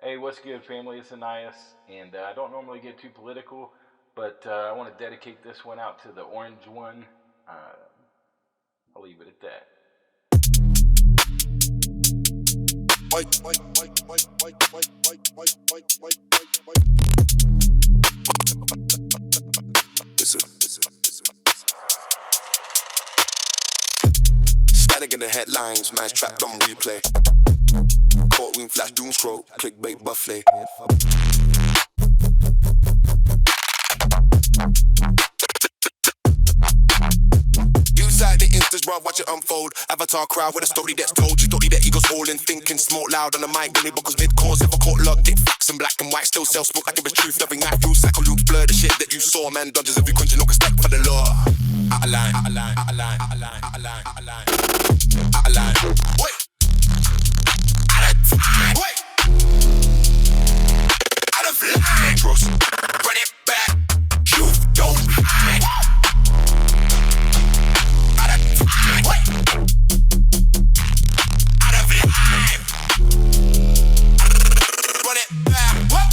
Hey, what's good, family? It's Annias, and I don't normally get too political, but I want to dedicate this one out to the orange one. Uh, I'll leave it at that. Static in the headlines, man's trapped on replay. Courtroom flash, doom scroll, clickbait buffet. Inside the instance, bro, watch it unfold. Avatar crowd with a story that's told. You story that egos all in, thinking, smoke loud on the mic. Billy buckles mid-course, never caught luck. Get facts in black and white, still sell smoke like it was truth. Loving night through cycle loops, blur the shit that you saw. Man dodges every country, no respect for the law. Out of line, out of line, out of line, out of line, out of line, out of line, out of line. Wait. Out of time. Wait. Out of line. Trust. Run it back. You don't hide. Out of time. Wait. Out of line. Run it back. What?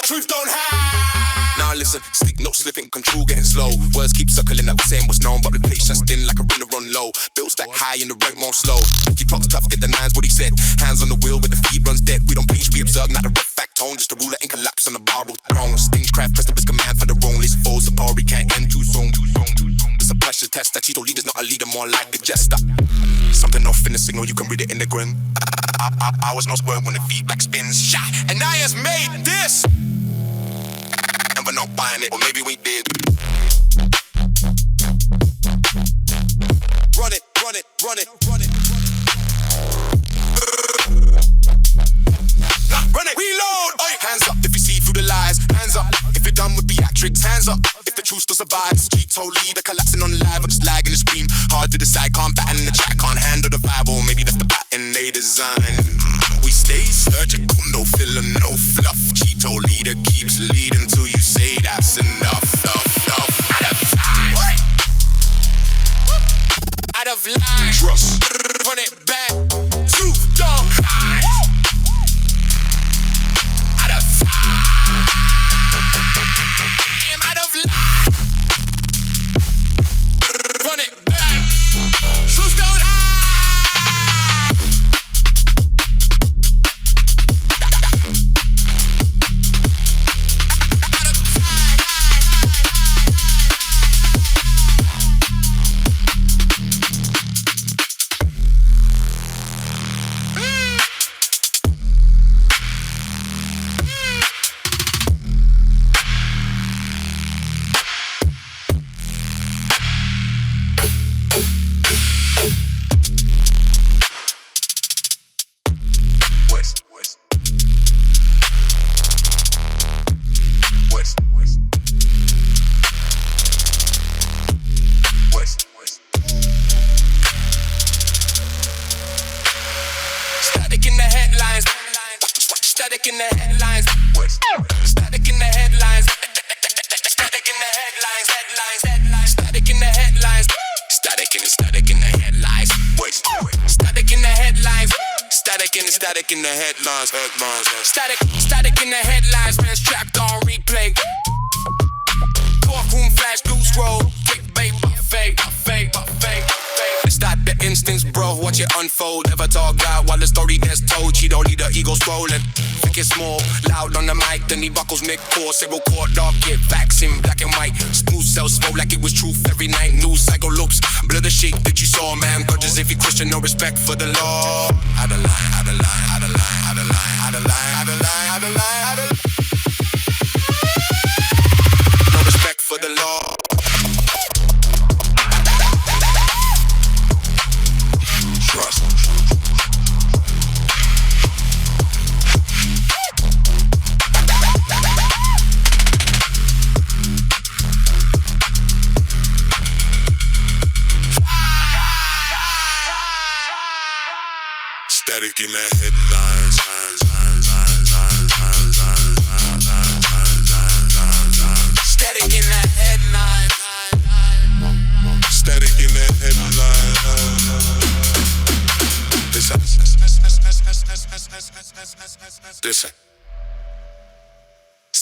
Truth don't hide. Now listen, stick no slipping, control getting slow. Words keep circling like we're saying what's known, but replace just thin like a runner run low. Bills stack high and the rank more slow. Keep clocks tough, get the nines, what he said. Hands on the wheel, but the feed runs dead. We don't preach, we observe, not a rough fact tone. Just a ruler and collapse on the bar with throne. Stagecraft, press the risk command for the wrong list. Foes, the party can't end too soon. It's a pressure test that Tito leader's not a leader, more like a jester. Something off in the signal, you can read it in the grin. I was not word when the feedback spins. Shot, and Annias made this. And we're not buying it, or maybe we did. Run it, run it, run it, run it. Run it, reload. Oi. Hands up if you see through the lies. Hands up if you're done with theatrics. Hands up if the truth still survives. Cheeto leader collapsing on live, I'm just lagging the screen. Hard to decide, can't batten the track, can't handle the vibe, or maybe that's the pattern they design. We stay surgical, no filler, no fluff. Cheeto leader keeps leading till you say that's enough, enough. Out of line, trust, run it back, truth don't hide. Out of time, out of line, run it back, truth don't hide. Static in the headlines. Static in the headlines. Static in the headlines. Static in the headlines. Static in the headlines. Static in the headlines. Static in the headlines. Static in the headlines. Man's trapped on replay. Courtroom flash, blue scroll. Clickbait, buffet. Start the instance, bro, watch it unfold. Never talk out while the story gets told. Cheeto leader, ego scrolling. Think it's small, loud on the mic. Then he buckles mid-course. Several court dark, get facts in black and white. Smooth cells smoke like it was truth every night. News cycle loops, blur the shit that you saw, man. Grudges if you question, no respect for the law. Out of line, out of line, out of line, out of line, out of line, out of line, out of line, out of line. No respect for the law. Trust. Static in the headlines. Static in the headlines. Static in the headlines. Listen.